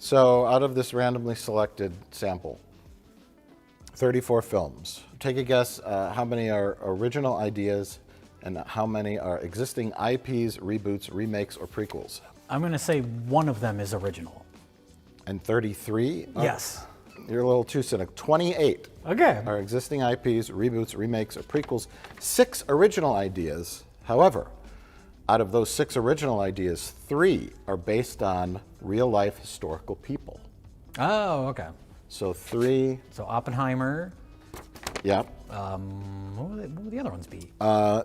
So out of this randomly selected sample, 34 films, take a guess how many are original ideas and how many are existing IPs, reboots, remakes, or prequels. I'm going to say one of them is original. And 33? Yes. You're a little too cynical. 28 Okay. are existing IPs, reboots, remakes, or prequels. 6 original ideas. However, out of those 6 original ideas, 3 are based on real-life historical people. Oh, okay. So 3, So Oppenheimer. yeah. What would the other ones be?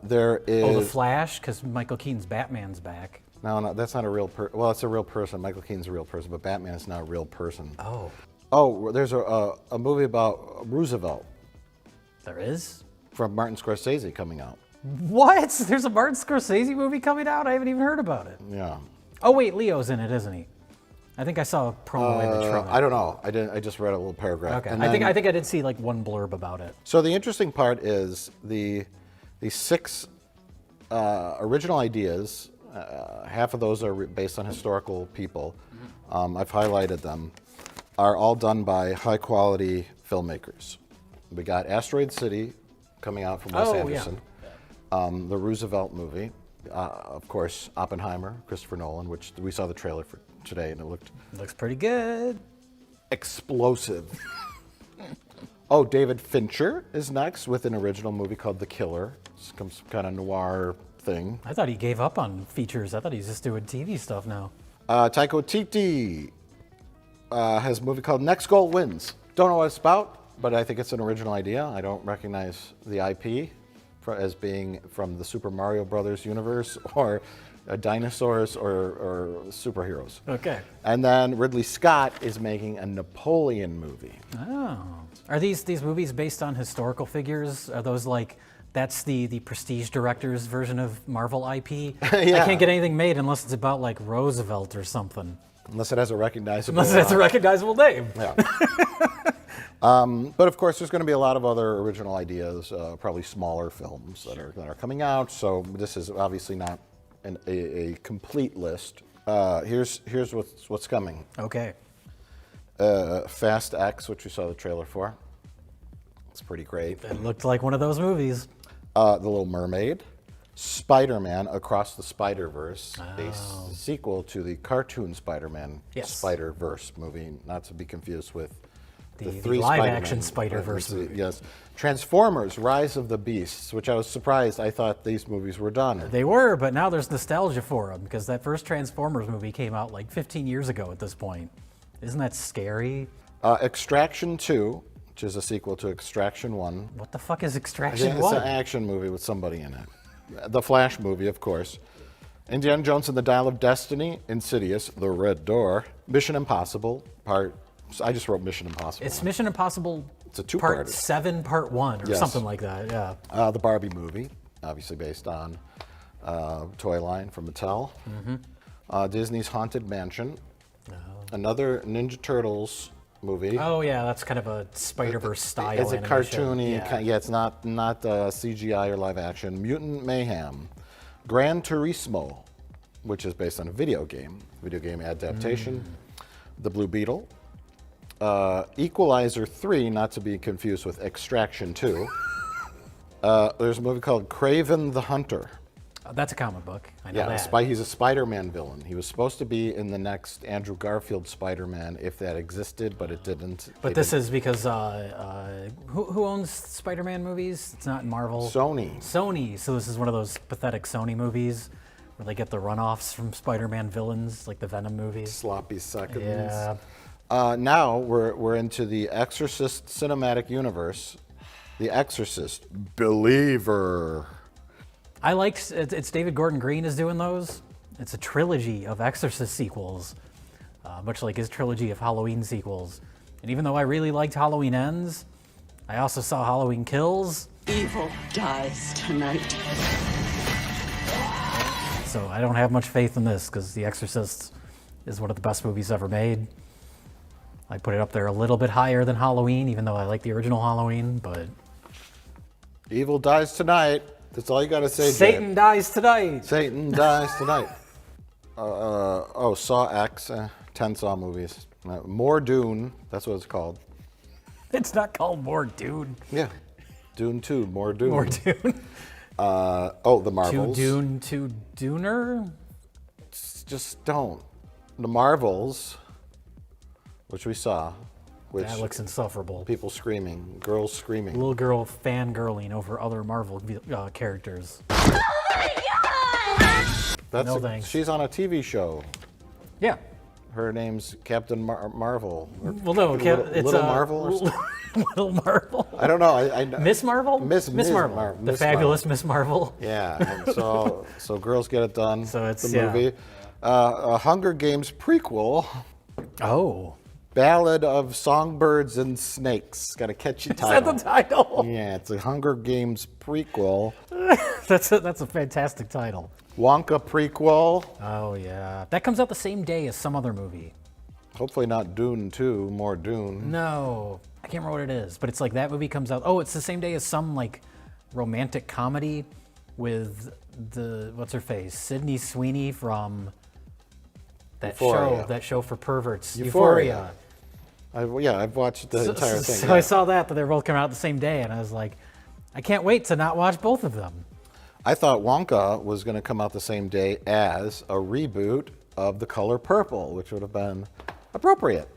There is... The Flash, because Michael Keaton's Batman's back. No, that's not a real person. Well, it's a real person. Michael Keaton's a real person, but Batman is not a real person. Oh. Oh, there's a movie about Roosevelt There is? from Martin Scorsese coming out. What? There's a Martin Scorsese movie coming out? I haven't even heard about it. Yeah. Oh, wait, Leo's in it, isn't he? I think I saw a promo image from it. I don't know. I just read a little paragraph. Okay. And I think then- I did see like one blurb about it. So the interesting part is the 6 original ideas. Half of those are based on historical people. I've highlighted them. Are all done by high-quality filmmakers. We got Asteroid City coming out from Wes Oh, yeah. Anderson. The Roosevelt movie, of course, Oppenheimer, Christopher Nolan, which we saw the trailer for today, and it looked Looks pretty good. explosive. Oh, David Fincher is next with an original movie called The Killer. It's some kind of noir thing. I thought he gave up on features. I thought he's just doing TV stuff now. Taika Waititi has a movie called Next Goal Wins. Don't know what it's about, but I think it's an original idea. I don't recognize the IP as being from the Super Mario Brothers universe or dinosaurs or superheroes. Okay. And then Ridley Scott is making a Napoleon movie. Oh. Are these movies based on historical figures? Are those like, that's the Prestige director's version of Marvel IP? Yeah. I can't get anything made unless it's about like Roosevelt or something. Unless it has a recognizable... Unless it's a recognizable name. Yeah. But of course, there's going to be a lot of other original ideas, probably smaller films that are coming out. So this is obviously not a complete list. Here's what's coming. Okay. Fast X, which we saw the trailer for. It's pretty great. It looked like one of those movies. The Little Mermaid. Spider-Man Across the Spider-Verse, a sequel to the cartoon Spider-Man Yes. Spider-Verse movie, not to be confused with The three live-action Spider-Man Spider-Verse movies. movie. Yes. Transformers Rise of the Beasts, which I was surprised. I thought these movies were done. They were, but now there's nostalgia for them because that first Transformers movie came out like 15 years ago at this point. Isn't that scary? Extraction 2, which is a sequel to Extraction 1. What the fuck is I Extraction think it's 1? an action movie with somebody in it. The Flash movie, of course. Indiana Jones and the Dial of Destiny, Insidious, The Red Door, Mission Impossible, I just wrote Mission Impossible. It's Mission Impossible It's a two-parter. Part 7, Part 1, or Yes. something like that, yeah. The Barbie movie, obviously based on toy line from Mattel. Disney's Haunted Mansion. Another Ninja Turtles movie. Oh yeah, that's kind of a Spider-Verse style It's a animation. cartoony, Yeah. it's not CGI or live action. Mutant Mayhem, Gran Turismo, which is based on a video game adaptation. The Blue Beetle, Equalizer 3, not to be confused with Extraction 2. There's a movie called Kraven the Hunter. That's a comic book. I know Yeah, that. he's a Spider-Man villain. He was supposed to be in the next Andrew Garfield Spider-Man if that existed, but it didn't. But this is because who owns Spider-Man movies? It's not Marvel. Sony. Sony. So this is one of those pathetic Sony movies where they get the runoffs from Spider-Man villains, like the Venom movies. Sloppy seconds. Yeah. Now we're into the Exorcist cinematic universe. The Exorcist Believer. I like it's David Gordon Green is doing those. It's a trilogy of Exorcist sequels, much like his trilogy of Halloween sequels. And even though I really liked Halloween Ends, I also saw Halloween Kills. Evil dies tonight. So I don't have much faith in this because The Exorcist is one of the best movies ever made. I put it up there a little bit higher than Halloween, even though I like the original Halloween, but Evil dies tonight. That's all you got to say, Satan Jay. dies tonight. Satan dies tonight. Saw X, 10 Saw movies. More Dune, that's what it's called. It's not called More Dune. Yeah. Dune 2, More Dune. More Dune. The Marvels. To Duner? Just don't. The Marvels, which we saw, which That looks insufferable. people screaming, girls screaming. Little girl fangirling over other Marvel characters. That's No thanks. She's on a TV show. Yeah. Her name's Captain Marvel. Or Well, no, it's Little Marvel or something? Little Marvel. I don't know. I Miss Marvel? Miss Marvel. The Miss fabulous Miss Marvel. Yeah, and so girls get it done. So it's- the yeah. movie. A Hunger Games prequel, Oh. Ballad of Songbirds and Snakes. Got a catchy Is that title. the title? Yeah, it's a Hunger Games prequel. That's a fantastic title. Wonka prequel. Oh, yeah. That comes out the same day as some other movie. Hopefully not Dune 2, more Dune. No. I can't remember what it is, but it's like that movie comes out. Oh, it's the same day as some like romantic comedy with what's her face? Sydney Sweeney from Euphoria. that show for perverts. Euphoria. I've watched the entire thing. So yeah. I saw that they're both coming out the same day, and I was like, I can't wait to not watch both of them. I thought Wonka was going to come out the same day as a reboot of The Color Purple, which would have been appropriate.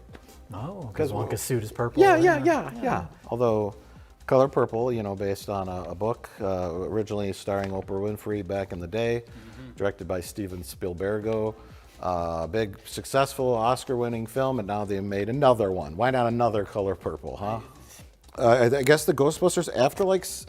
Oh, because Wonka's suit is purple. Yeah. Although Color Purple, based on a book originally starring Oprah Winfrey back in the day, directed by Steven Spielberg. Big, successful, Oscar-winning film, and now they made another one. Why not another Color Purple, huh? I guess the Ghostbusters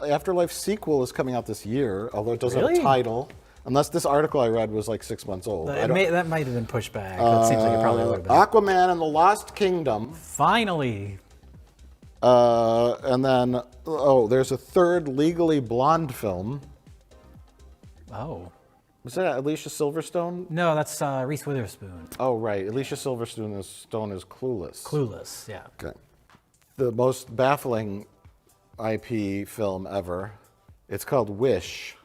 Afterlife sequel is coming out this year, although it doesn't have Really? a title. Unless this article I read was like 6 months old. That might have been pushed back. That seems like it probably would have been. Aquaman and the Lost Kingdom. Finally. And then, there's a third Legally Blonde film. Oh. Was that Alicia Silverstone? No, that's Reese Witherspoon. Oh, right. Alicia Silverstone is Clueless. Clueless, yeah. Okay. The most baffling IP film ever. It's called Wish.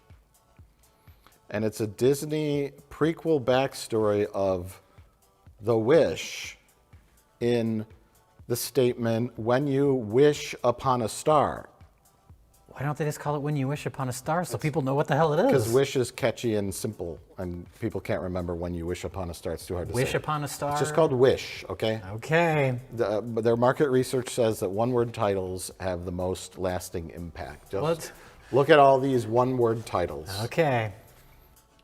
And it's a Disney prequel backstory of The Wish in the statement, when you wish upon a star. Why don't they just call it When You Wish Upon a Star so people know what the hell it is? Because wish is catchy and simple, and people can't remember when you wish upon a star. It's too hard to say. Wish Upon a Star? It's just called Wish, okay? Okay. But their market research says that one-word titles have the most lasting impact. Just What? look at all these one-word titles. Okay.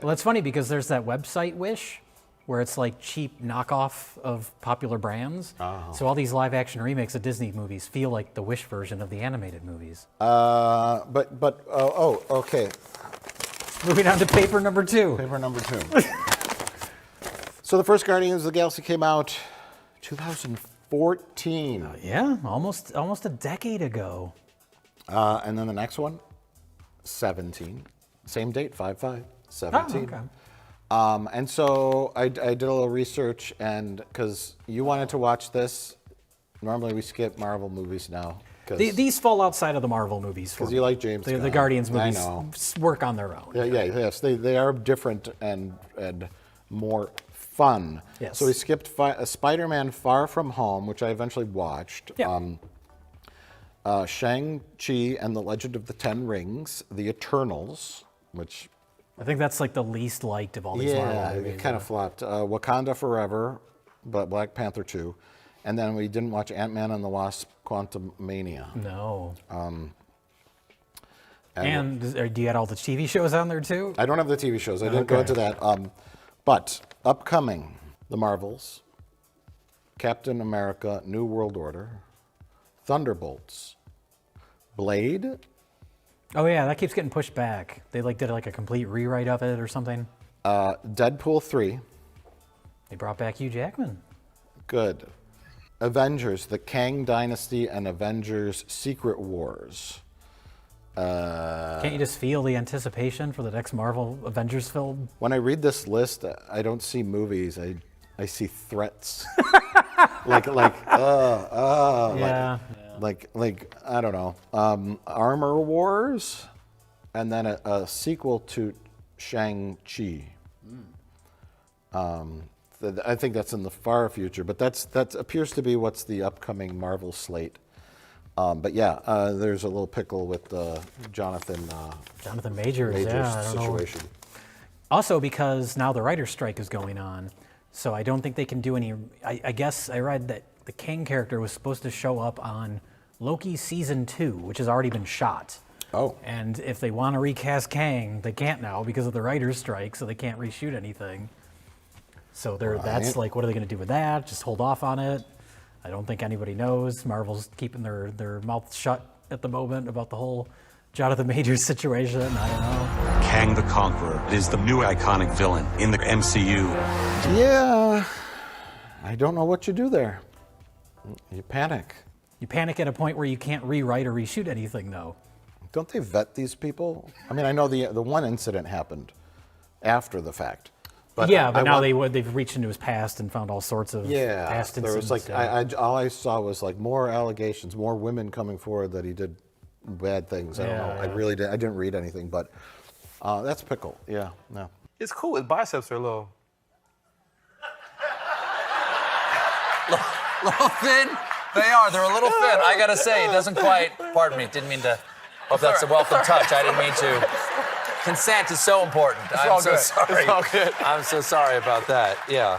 Well, it's funny because there's that website Wish where it's like cheap knockoff of popular brands. So all these live action remakes of Disney movies feel like the Wish version of the animated movies. Okay. Moving on to paper number 2. Paper number 2. So the first Guardians of the Galaxy came out 2014. Yeah, almost a decade ago. And then the next one, 17. Same date, 5/5, 17. Oh, okay. And so I did a little research, and because you wanted to watch this, normally we skip Marvel movies now. These fall outside of the Marvel movies. Because you like James The Gunn. Guardians I movies know. work on their own. Yes, they are different and more fun. Yes. So we skipped Spider-Man Far From Home, which I eventually watched. Yeah. Shang-Chi and the Legend of the Ten Rings, The Eternals, which I think that's like the least liked of all these Marvel movies. it kind of flopped. Wakanda Forever, but Black Panther 2. And then we didn't watch Ant-Man and the Wasp: Quantumania. No. And Do you add all the TV shows on there too? I don't have the TV shows. I didn't go Okay. into that. But upcoming, The Marvels, Captain America: New World Order, Thunderbolts, Blade. Oh yeah, that keeps getting pushed back. They did a complete rewrite of it or something. Deadpool 3. They brought back Hugh Jackman. Good. Avengers: The Kang Dynasty and Avengers: Secret Wars. Can't you just feel the anticipation for the next Marvel Avengers film? When I read this list, I don't see movies. I see threats. like Yeah. I don't know. Armor Wars, and then a sequel to Shang-Chi. I think that's in the far future, but that appears to be what's the upcoming Marvel slate. But yeah, there's a little pickle with Jonathan Majors, Majors yeah, I don't know. situation. Also, because now the writer's strike is going on, so I don't think they can do any. I guess I read that the Kang character was supposed to show up on Loki season 2, which has already been shot. Oh. And if they want to recast Kang, they can't now because of the writer's strike, so they can't reshoot anything. So that's Right. like, what are they going to do with that? Just hold off on it? I don't think anybody knows. Marvel's keeping their mouth shut at the moment about the whole Jonathan Majors situation. I don't know. Kang the Conqueror is the new iconic villain in the MCU. Yeah, I don't know what you do there. You panic. You panic at a point where you can't rewrite or reshoot anything, though. Don't they vet these people? I mean, I know the one incident happened after the fact. But Yeah, but now want- they've reached into his past and found all sorts of Yeah, past there was incidents. like all I saw was like more allegations, more women coming forward that he did bad things. I don't know. I Yeah. really did. I didn't read anything, but that's pickle. Yeah, no. It's cool. His biceps are low. Little thin? They are. They're a little thin. I gotta say, it doesn't quite. Pardon me. Didn't mean to. Hope that's a welcome touch. I didn't mean to. Consent is so important. I'm all so good. sorry. It's all good. I'm so sorry about that. Yeah.